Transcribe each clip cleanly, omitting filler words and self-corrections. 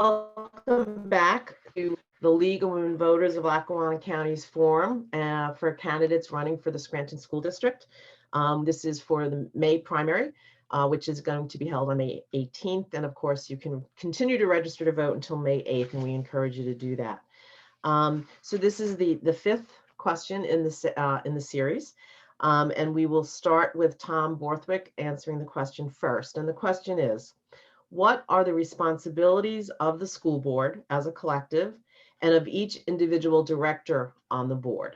Welcome back to the League of Women Voters of Lackawanna County's forum for candidates running for the Scranton School District. This is for the May primary, which is going to be held on May 18th. And of course, you can continue to register to vote until May 8th, and we encourage you to do that. So this is the fifth question in the series. And we will start with Tom Borthwick answering the question first. And the question is, what are the responsibilities of the school board as a collective and of each individual director on the board?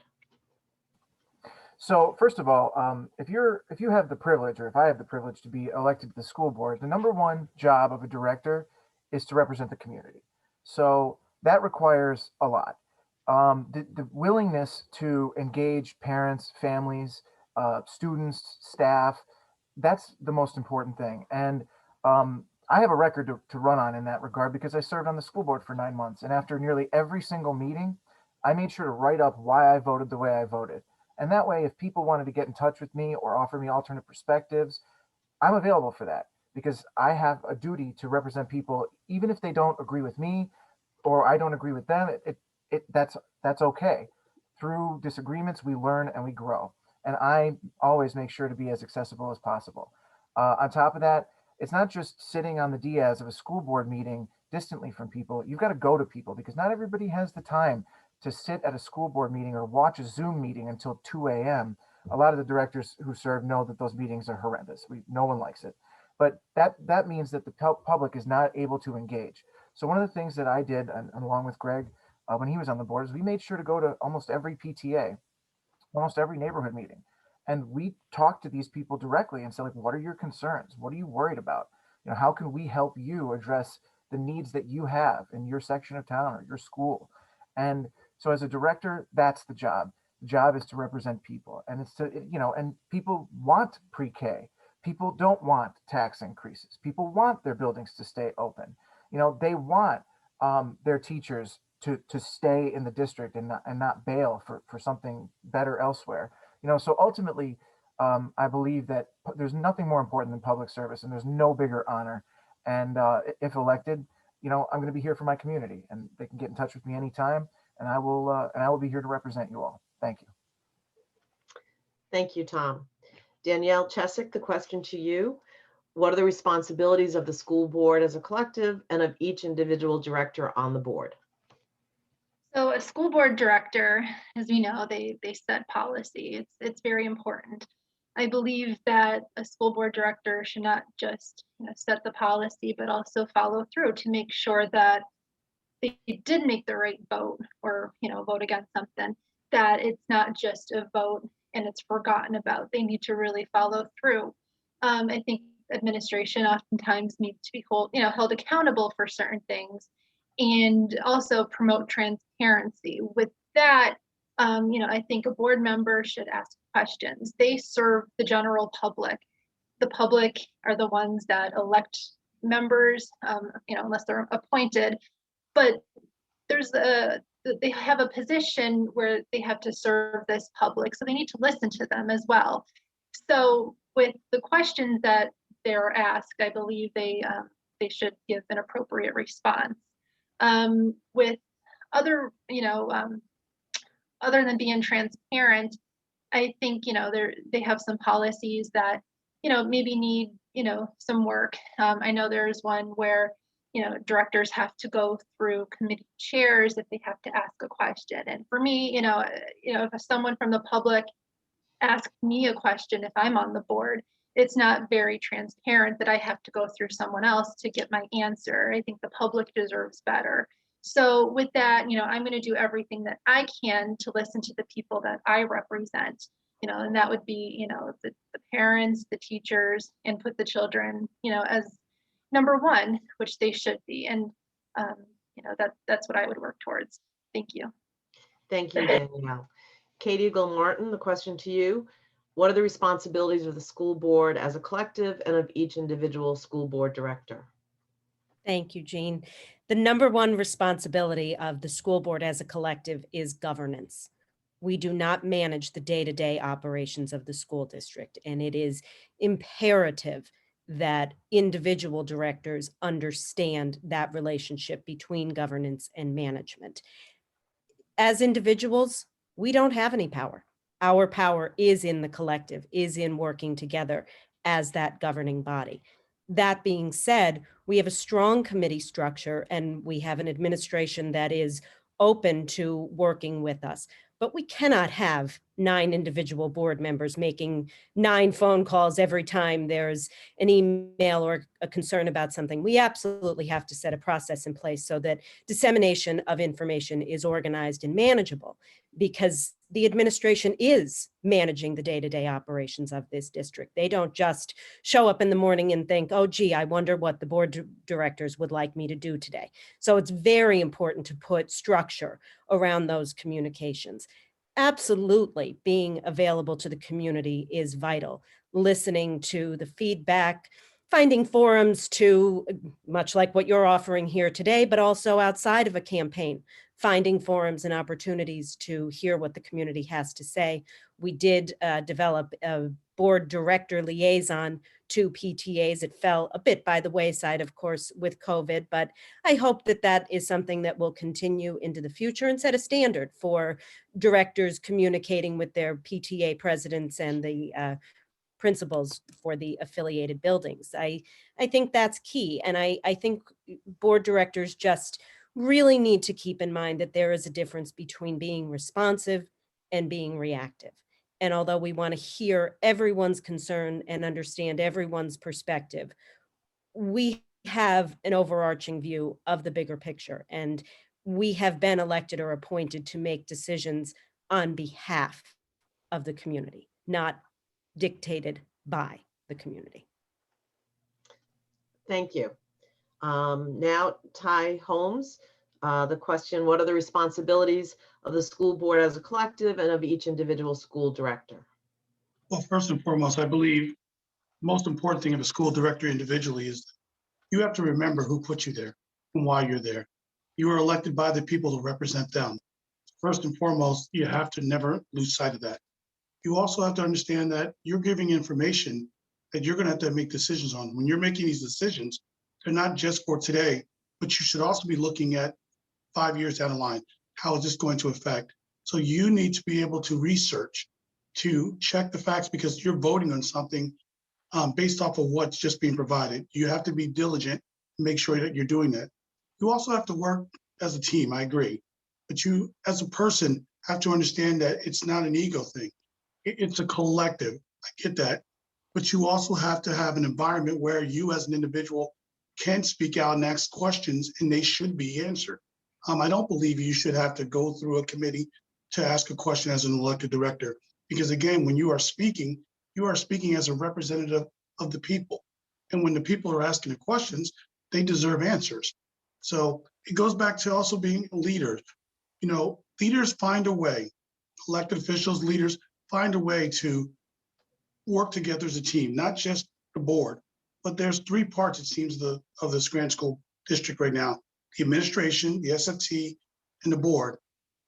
So first of all, if you have the privilege, or if I have the privilege to be elected to the school board, the number one job of a director is to represent the community. So that requires a lot. The willingness to engage parents, families, students, staff, that's the most important thing. And I have a record to run on in that regard because I served on the school board for 9 months. And after nearly every single meeting, I made sure to write up why I voted the way I voted. And that way, if people wanted to get in touch with me or offer me alternate perspectives, I'm available for that because I have a duty to represent people, even if they don't agree with me or I don't agree with them. That's okay. Through disagreements, we learn and we grow. And I always make sure to be as accessible as possible. On top of that, it's not just sitting on the dais of a school board meeting distantly from people. You've got to go to people because not everybody has the time to sit at a school board meeting or watch a Zoom meeting until 2 a.m. A lot of the directors who serve know that those meetings are horrendous. No one likes it. But that means that the public is not able to engage. So one of the things that I did, and along with Greg, when he was on the board, is we made sure to go to almost every PTA, almost every neighborhood meeting. And we talked to these people directly and said, like, what are your concerns? What are you worried about? How can we help you address the needs that you have in your section of town or your school? And so as a director, that's the job. The job is to represent people. And it's to, and people want pre-K. People don't want tax increases. People want their buildings to stay open. They want their teachers to stay in the district and not bail for something better elsewhere. So ultimately, I believe that there's nothing more important than public service, and there's no bigger honor. And if elected, I'm going to be here for my community, and they can get in touch with me anytime, and I will be here to represent you all. Thank you. Thank you, Tom. Danielle Chesick, the question to you. What are the responsibilities of the school board as a collective and of each individual director on the board? So a school board director, as we know, they set policy. It's very important. I believe that a school board director should not just set the policy, but also follow through to make sure that they did make the right vote or vote against something, that it's not just a vote and it's forgotten about. They need to really follow through. I think administration oftentimes needs to be held accountable for certain things, and also promote transparency. With that, I think a board member should ask questions. They serve the general public. The public are the ones that elect members, unless they're appointed. But they have a position where they have to serve this public, so they need to listen to them as well. So with the questions that they're asked, I believe they should give an appropriate response. With other than being transparent, I think they have some policies that maybe need some work. I know there's one where directors have to go through committee chairs if they have to ask a question. And for me, if someone from the public asks me a question, if I'm on the board, it's not very transparent that I have to go through someone else to get my answer. I think the public deserves better. So with that, I'm going to do everything that I can to listen to the people that I represent, and that would be, the parents, the teachers, and put the children, as number one, which they should be. And, that's what I would work towards. Thank you. Thank you, Danielle. Katie Gilmartin, the question to you. What are the responsibilities of the school board as a collective and of each individual school board director? Thank you, Jean. The number one responsibility of the school board as a collective is governance. We do not manage the day-to-day operations of the school district, and it is imperative that individual directors understand that relationship between governance and management. As individuals, we don't have any power. Our power is in the collective, is in working together as that governing body. That being said, we have a strong committee structure and we have an administration that is open to working with us. But we cannot have 9 individual board members making 9 phone calls every time there's an email or a concern about something. We absolutely have to set a process in place so that dissemination of information is organized and manageable, because the administration is managing the day-to-day operations of this district. They don't just show up in the morning and think, oh, gee, I wonder what the board directors would like me to do today. So it's very important to put structure around those communications. Absolutely, being available to the community is vital. Listening to the feedback, finding forums to, much like what you're offering here today, but also outside of a campaign, finding forums and opportunities to hear what the community has to say. We did develop a board director liaison to PTAs. It fell a bit by the wayside, of course, with COVID, but I hope that that is something that will continue into the future and set a standard for directors communicating with their PTA presidents and the principals for the affiliated buildings. I think that's key. And I think board directors just really need to keep in mind that there is a difference between being responsive and being reactive. And although we want to hear everyone's concern and understand everyone's perspective, we have an overarching view of the bigger picture. And we have been elected or appointed to make decisions on behalf of the community, not dictated by the community. Thank you. Now, Ty Holmes, the question, what are the responsibilities of the school board as a collective and of each individual school director? Well, first and foremost, I believe the most important thing of a school director individually is you have to remember who put you there and why you're there. You are elected by the people to represent them. First and foremost, you have to never lose sight of that. You also have to understand that you're giving information that you're going to have to make decisions on. When you're making these decisions, they're not just for today, but you should also be looking at 5 years down the line. How is this going to affect? So you need to be able to research, to check the facts, because you're voting on something based off of what's just being provided. You have to be diligent and make sure that you're doing that. You also have to work as a team, I agree. But you, as a person, have to understand that it's not an ego thing. It's a collective. I get that. But you also have to have an environment where you as an individual can speak out and ask questions, and they should be answered. I don't believe you should have to go through a committee to ask a question as an elected director. Because again, when you are speaking as a representative of the people. And when the people are asking the questions, they deserve answers. So it goes back to also being leaders. You know, leaders find a way, elected officials, leaders find a way to work together as a team, not just the board. But there's 3 parts, it seems, of the Scranton School District right now: the administration, the SFT, and the board.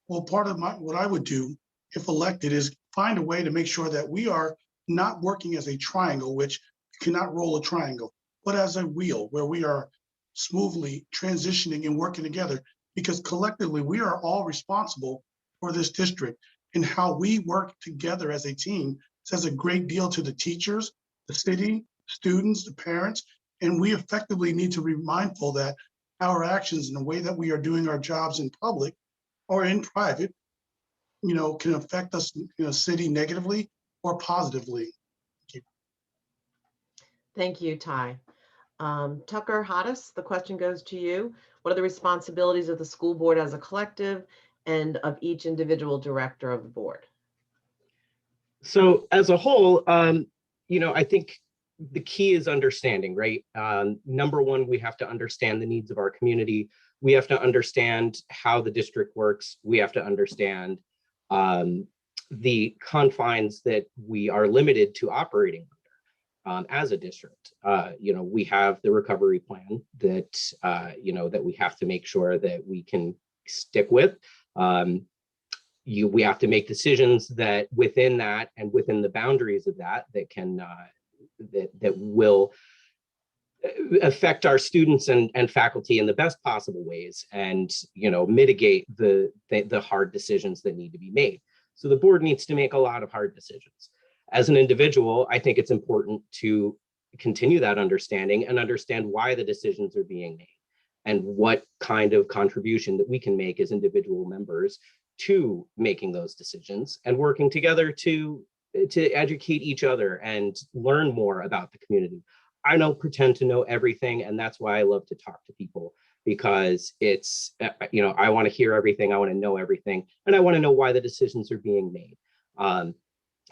Well, part of what I would do if elected is find a way to make sure that we are not working as a triangle, which you cannot roll a triangle, but as a wheel where we are smoothly transitioning and working together, because collectively we are all responsible for this district. And how we work together as a team says a great deal to the teachers, the city, students, the parents, and we effectively need to be mindful that our actions and the way that we are doing our jobs in public or in private, you know, can affect us, you know, city negatively or positively. Thank you, Ty. Tucker Hottis, the question goes to you. What are the responsibilities of the school board as a collective and of each individual director of the board? So as a whole, you know, I think the key is understanding, right? Number one, we have to understand the needs of our community. We have to understand how the district works. We have to understand the confines that we are limited to operating as a district. You know, we have the recovery plan that, you know, that we have to make sure that we can stick with. We have to make decisions that within that and within the boundaries of that can that will affect our students and faculty in the best possible ways, and mitigate the hard decisions that need to be made. So the board needs to make a lot of hard decisions. As an individual, I think it's important to continue that understanding and understand why the decisions are being made and what kind of contribution that we can make as individual members to making those decisions, and working together to educate each other and learn more about the community. I don't pretend to know everything, and that's why I love to talk to people, because it's, I want to hear everything, I want to know everything, and I want to know why the decisions are being made.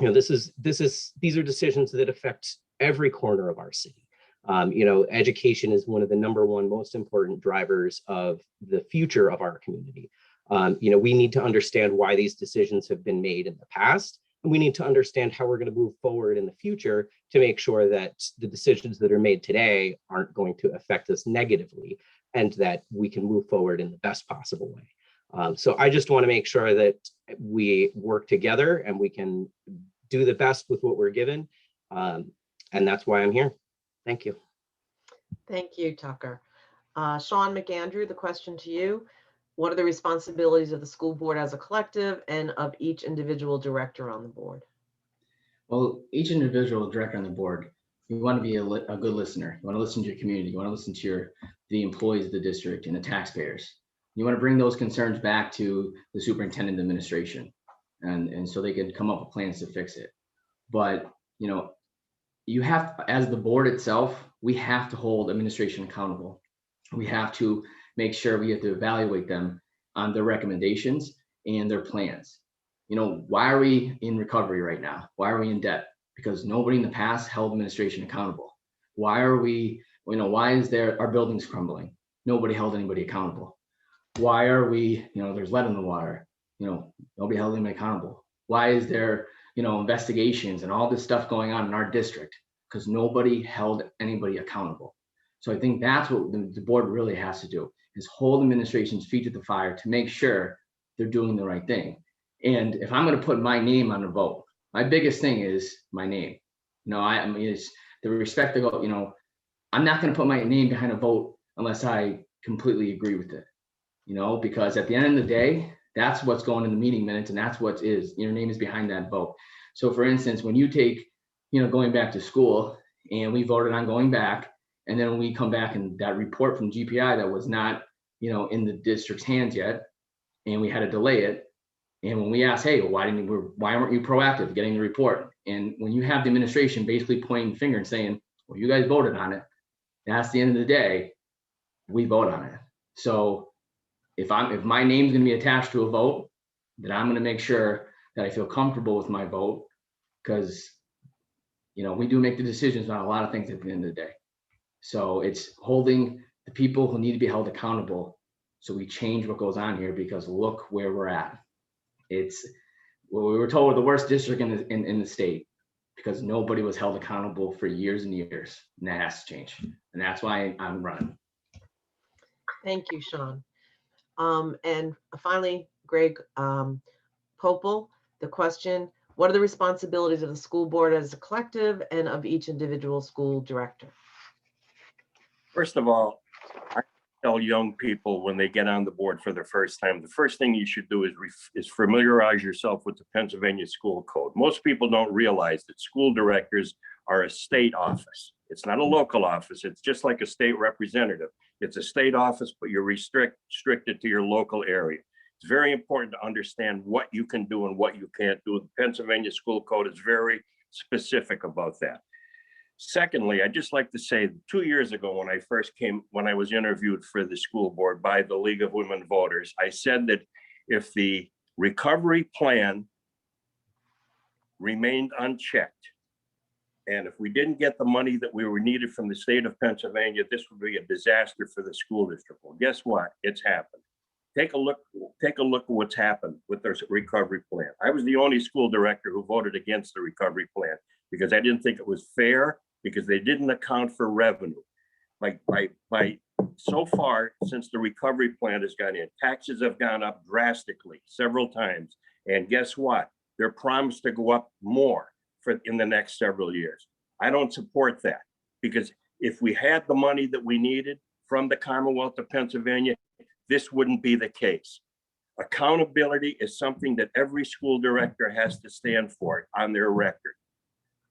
These are decisions that affect every corner of our city. Education is one of the #1 most important drivers of the future of our community. We need to understand why these decisions have been made in the past, and we need to understand how we're going to move forward in the future to make sure that the decisions that are made today aren't going to affect us negatively, and that we can move forward in the best possible way. So I just want to make sure that we work together and we can do the best with what we're given. And that's why I'm here. Thank you. Thank you, Tucker. Sean McAndrew, the question to you. What are the responsibilities of the school board as a collective and of each individual director on the board? Well, each individual director on the board, you want to be a good listener. You want to listen to your community. You want to listen to the employees of the district and the taxpayers. You want to bring those concerns back to the superintendent administration, and so they can come up with plans to fix it. But, you have, as the board itself, we have to hold administration accountable. We have to make sure we have to evaluate them on their recommendations and their plans. Why are we in recovery right now? Why are we in debt? Because nobody in the past held administration accountable. Why are we, why is our buildings crumbling? Nobody held anybody accountable. Why are we, there's lead in the water? Nobody held anybody accountable. Why is there, investigations and all this stuff going on in our district? Because nobody held anybody accountable. So I think that's what the board really has to do, is hold administration's feet to the fire to make sure they're doing the right thing. And if I'm going to put my name on the vote, my biggest thing is my name. I mean, it's the respect to go, I'm not going to put my name behind a vote unless I completely agree with it, because at the end of the day, that's what's going in the meeting minutes, and that's what is, your name is behind that vote. So for instance, when you take, going back to school, and we voted on going back, and then when we come back and that report from GPI that was not, in the district's hands yet, and we had to delay it. And when we asked, hey, why weren't you proactive getting the report? And when you have the administration basically pointing the finger and saying, well, you guys voted on it, that's the end of the day, we vote on it. So if my name's going to be attached to a vote, then I'm going to make sure that I feel comfortable with my vote, because we do make the decisions on a lot of things at the end of the day. So it's holding the people who need to be held accountable, so we change what goes on here, because look where we're at. We were told we're the worst district in the state, because nobody was held accountable for years and years, and that has to change. And that's why I'm running. Thank you, Sean. And finally, Greg Popel, the question, what are the responsibilities of the school board as a collective and of each individual school director? First of all, I tell young people when they get on the board for the first time, the first thing you should do is familiarize yourself with the Pennsylvania School Code. Most people don't realize that school directors are a state office. It's not a local office. It's just like a state representative. It's a state office, but you're restricted to your local area. It's very important to understand what you can do and what you can't do. The Pennsylvania School Code is very specific about that. Secondly, I'd just like to say 2 years ago when I was interviewed for the school board by the League of Women Voters, I said that if the recovery plan remained unchecked, and if we didn't get the money that we were needed from the state of Pennsylvania, this would be a disaster for the school district. Well, guess what? It's happened. Take a look at what's happened with the recovery plan. I was the only school director who voted against the recovery plan because I didn't think it was fair, because they didn't account for revenue. By so far, since the recovery plan has gone in, taxes have gone up drastically several times. And guess what? They're promised to go up more in the next several years. I don't support that, because If we had the money that we needed from the Commonwealth of Pennsylvania, this wouldn't be the case. Accountability is something that every school director has to stand for on their record.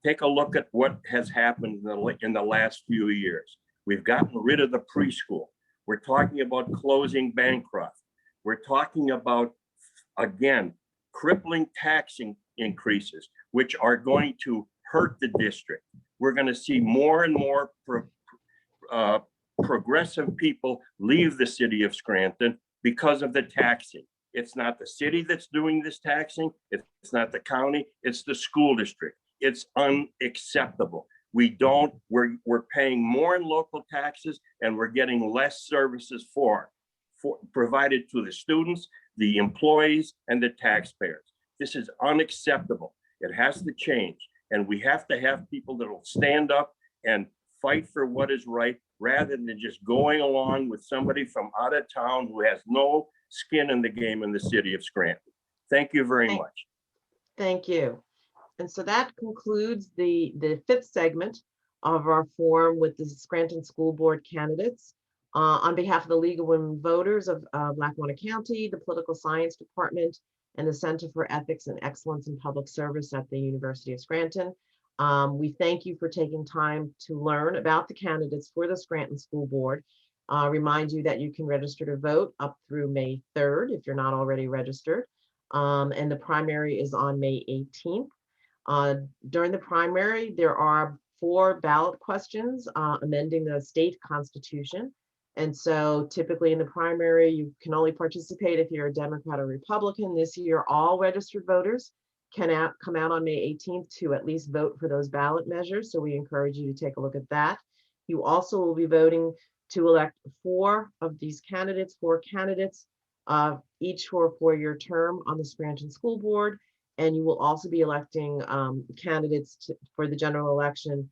Take a look at what has happened in the last few years. We've gotten rid of the preschool. We're talking about closing Bancroft. We're talking about, again, crippling taxing increases, which are going to hurt the district. We're going to see more and more progressive people leave the city of Scranton because of the taxing. It's not the city that's doing this taxing. It's not the county. It's the school district. It's unacceptable. We're paying more in local taxes and we're getting less services provided to the students, the employees, and the taxpayers. This is unacceptable. It has to change. And we have to have people that will stand up and fight for what is right rather than just going along with somebody from out of town who has no skin in the game in the city of Scranton. Thank you very much. Thank you. And so that concludes the fifth segment of our forum with the Scranton School Board candidates. On behalf of the League of Women Voters of Lackawanna County, the Political Science Department, and the Center for Ethics and Excellence in Public Service at the University of Scranton, we thank you for taking time to learn about the candidates for the Scranton School Board. Remind you that you can register to vote up through May 3rd if you're not already registered. And the primary is on May 18th. During the primary, there are 4 ballot questions amending the state constitution. And so typically in the primary, you can only participate if you're a Democrat or Republican. This year, all registered voters can come out on May 18th to at least vote for those ballot measures. So we encourage you to take a look at that. You also will be voting to elect 4 of these candidates, 4 candidates, each for a 4-year term on the Scranton School Board. And you will also be electing candidates for the general election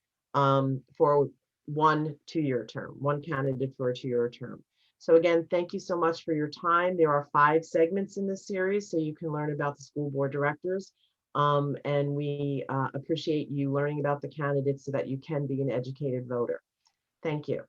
for 1 2-year term, 1 candidate for a 2-year term. So again, thank you so much for your time. There are 5 segments in this series, so you can learn about the school board directors. And we appreciate you learning about the candidates so that you can be an educated voter. Thank you.